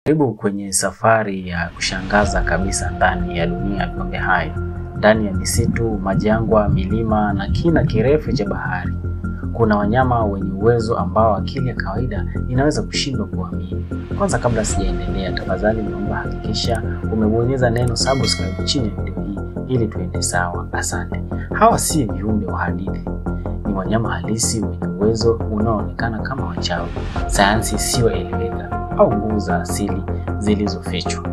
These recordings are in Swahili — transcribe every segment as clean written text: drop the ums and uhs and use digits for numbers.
Karibu kwenye safari ya kushangaza kabisa ndani ya dunia ya viumbe hai, ndani ya misitu, majangwa, milima na kina kirefu cha bahari. Kuna wanyama wenye uwezo ambao akili ya kawaida inaweza kushindwa kuamini. Kwanza kabla sijaendelea, tafadhali naomba hakikisha umebonyeza neno subscribe chini ya video hii ili tuende sawa. Asante. Hawa si viumbe wa hadithi. Ni wanyama halisi wenye uwezo unaoonekana kama wachawi. Sayansi sio eleweka au nguvu za asili zilizofichwa.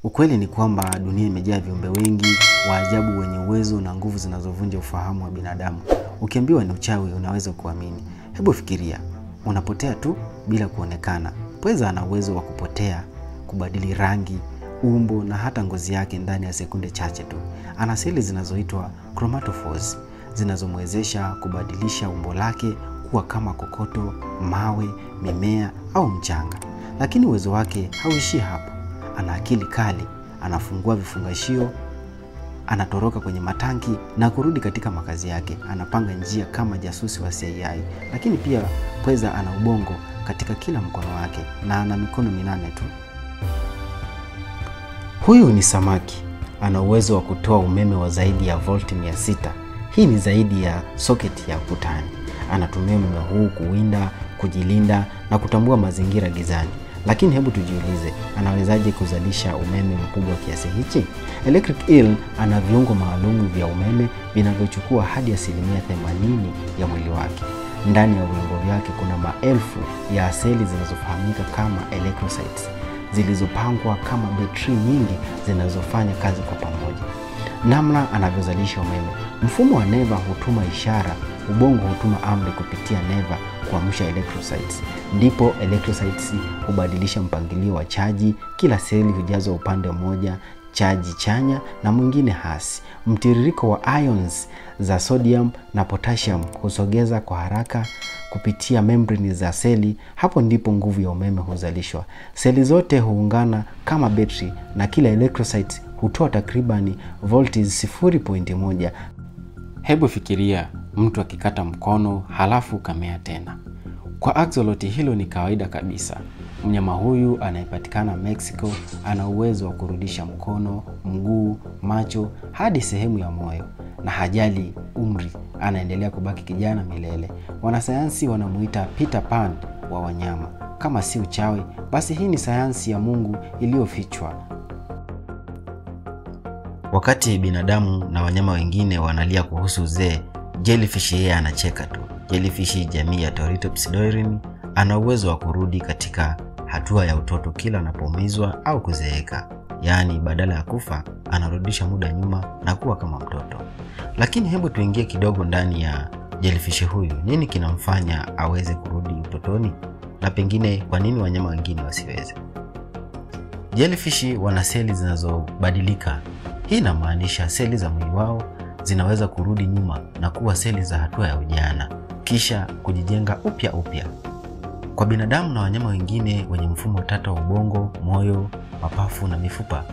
Ukweli ni kwamba dunia imejaa viumbe wengi wa ajabu wenye uwezo na nguvu zinazovunja ufahamu wa binadamu. Ukiambiwa ni uchawi unaweza kuamini. Hebu fikiria, unapotea tu bila kuonekana. Pweza ana uwezo wa kupotea, kubadili rangi, umbo na hata ngozi yake ndani ya sekunde chache tu. Ana seli zinazoitwa chromatophores zinazomwezesha kubadilisha umbo lake kuwa kama kokoto, mawe, mimea au mchanga. Lakini uwezo wake hauishii hapo. Ana akili kali, anafungua vifungashio, anatoroka kwenye matanki na kurudi katika makazi yake. Anapanga njia kama jasusi wa CIA. Lakini pia pweza ana ubongo katika kila mkono wake na ana mikono 8 tu. Huyu ni samaki. Ana uwezo wa kutoa umeme wa zaidi ya volti 600. Hii ni zaidi ya soketi ya ukutani. Anatumia umeme huu kuwinda, kujilinda na kutambua mazingira gizani. Lakini hebu tujiulize, anawezaje kuzalisha umeme mkubwa kiasi hichi? Electric Eel ana viungo maalum vya umeme vinavyochukua hadi 80% ya mwili wake. Ndani ya viungo vyake kuna maelfu ya seli zinazofahamika kama electrocytes, zilizopangwa kama betri nyingi zinazofanya kazi kwa pamoja. Namna anavyozalisha umeme: mfumo wa neva hutuma ishara, ubongo hutuma amri kupitia neva kuamsha electrocytes. Ndipo electrocytes hubadilisha mpangilio wa chaji. Kila seli hujazwa upande mmoja chaji chanya na mwingine hasi. Mtiririko wa ions za sodium na potassium husogeza kwa haraka kupitia membrane za seli. Hapo ndipo nguvu ya umeme huzalishwa. Seli zote huungana kama betri na kila electrocyte hutoa takribani volti 0.1. Hebu fikiria mtu akikata mkono halafu kamea tena. Kwa axolotl hilo ni kawaida kabisa. Mnyama huyu anayepatikana Mexico ana uwezo wa kurudisha mkono, mguu, macho hadi sehemu ya moyo, na hajali umri, anaendelea kubaki kijana milele. Wanasayansi wanamuita Peter Pan wa wanyama. Kama si uchawi, basi hii ni sayansi ya Mungu iliyofichwa. Wakati binadamu na wanyama wengine wanalia kuhusu uzee, jellyfish yeye anacheka tu. Jellyfish jamii ya Turritopsidorini ana uwezo wa kurudi katika hatua ya utoto kila anapoumizwa au kuzeeka. Yaani badala ya kufa, anarudisha muda nyuma na kuwa kama mtoto. Lakini hebu tuingie kidogo ndani ya jellyfish huyu. Nini kinamfanya aweze kurudi utotoni? Na pengine kwa nini wanyama wengine wasiweze? Jellyfish wana seli zinazobadilika. Hii inamaanisha seli za mwili wao zinaweza kurudi nyuma na kuwa seli za hatua ya ujana, kisha kujijenga upya. Kwa binadamu na wanyama wengine wenye mfumo tata wa ubongo, moyo, mapafu na mifupa,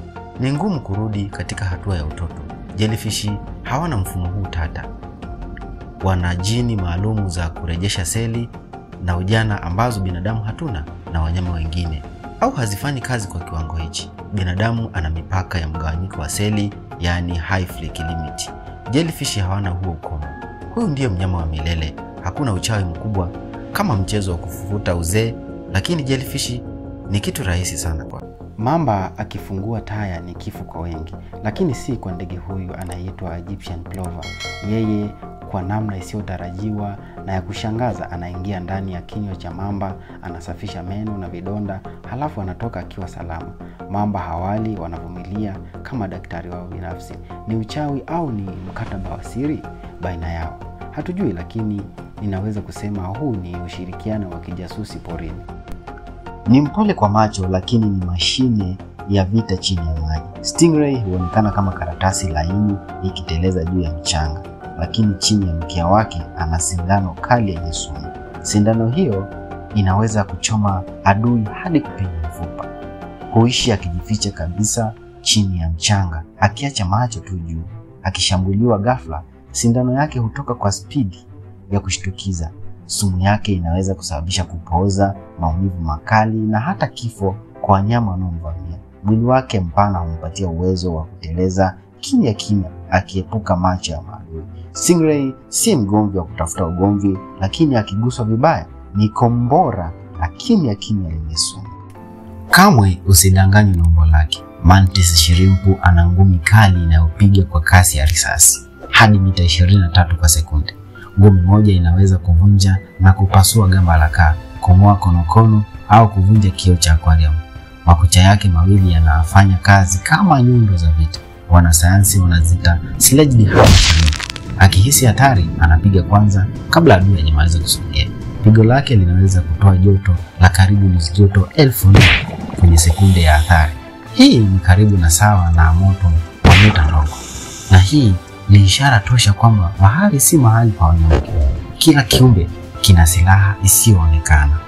ni ngumu kurudi katika hatua ya utoto. Jellyfish hawana mfumo huu tata. Wana jini maalumu za kurejesha seli na ujana ambazo binadamu hatuna na wanyama wengine, au hazifanyi kazi kwa kiwango hichi. Binadamu ana mipaka ya mgawanyiko wa seli, yani Hayflick limit. Jellyfish hawana huo ukomo. Huyu ndiye mnyama wa milele. Hakuna uchawi mkubwa kama mchezo wa kufufuta uzee, lakini jellyfish ni kitu rahisi sana kwa. Mamba akifungua taya ni kifo kwa wengi, lakini si kwa ndege huyu anaitwa Egyptian plover. Yeye kwa namna isiyotarajiwa na ya kushangaza anaingia ndani ya kinywa cha mamba, anasafisha meno na vidonda, halafu anatoka akiwa salama. Mamba hawali, wanavumilia kama daktari wao binafsi. Ni uchawi au ni mkataba wa siri baina yao? Hatujui, lakini ninaweza kusema huu ni ushirikiano wa kijasusi porini. Ni mpole kwa macho, lakini ni mashine ya vita chini ya maji. Stingray huonekana kama karatasi laini ikiteleza juu ya mchanga, lakini chini ya mkia wake ana sindano kali yenye sumu. Sindano hiyo inaweza kuchoma adui hadi kupiga mfupa. Huishi akijificha kabisa chini ya mchanga, akiacha macho tu juu. Akishambuliwa ghafla, sindano yake hutoka kwa spidi ya kushtukiza. Sumu yake inaweza kusababisha kupooza, maumivu makali na hata kifo kwa wanyama wanaomvamia. Mwili wake mpana humpatia uwezo wa kuteleza kimya kimya, akiepuka macho ya maadui. Stingray si mgomvi wa kutafuta ugomvi, lakini akiguswa vibaya ni kombora la kimya kimya lenye sumu. Kamwe usidanganywe na umbo lake. Mantis shrimp ana ngumi kali inayopiga kwa kasi ya risasi hadi mita 23 kwa sekunde. Ngumi moja inaweza kuvunja na kupasua gamba la kaa, kung'oa konokono au kuvunja kioo cha aquarium. Makucha yake mawili yanafanya kazi kama nyundo za vita. Wanasayansi wanazika sledgehammer shrimp. Akihisi hatari, anapiga kwanza kabla adui hajamaliza kusogea. Pigo lake linaweza kutoa joto la karibu nyuzi joto 1000 kwenye sekunde ya hatari. Hii ni karibu na sawa na moto wa nyota ndogo. Na hii ni ishara tosha kwamba bahari si mahali pa wanyonge. Kila kiumbe kina silaha isiyoonekana.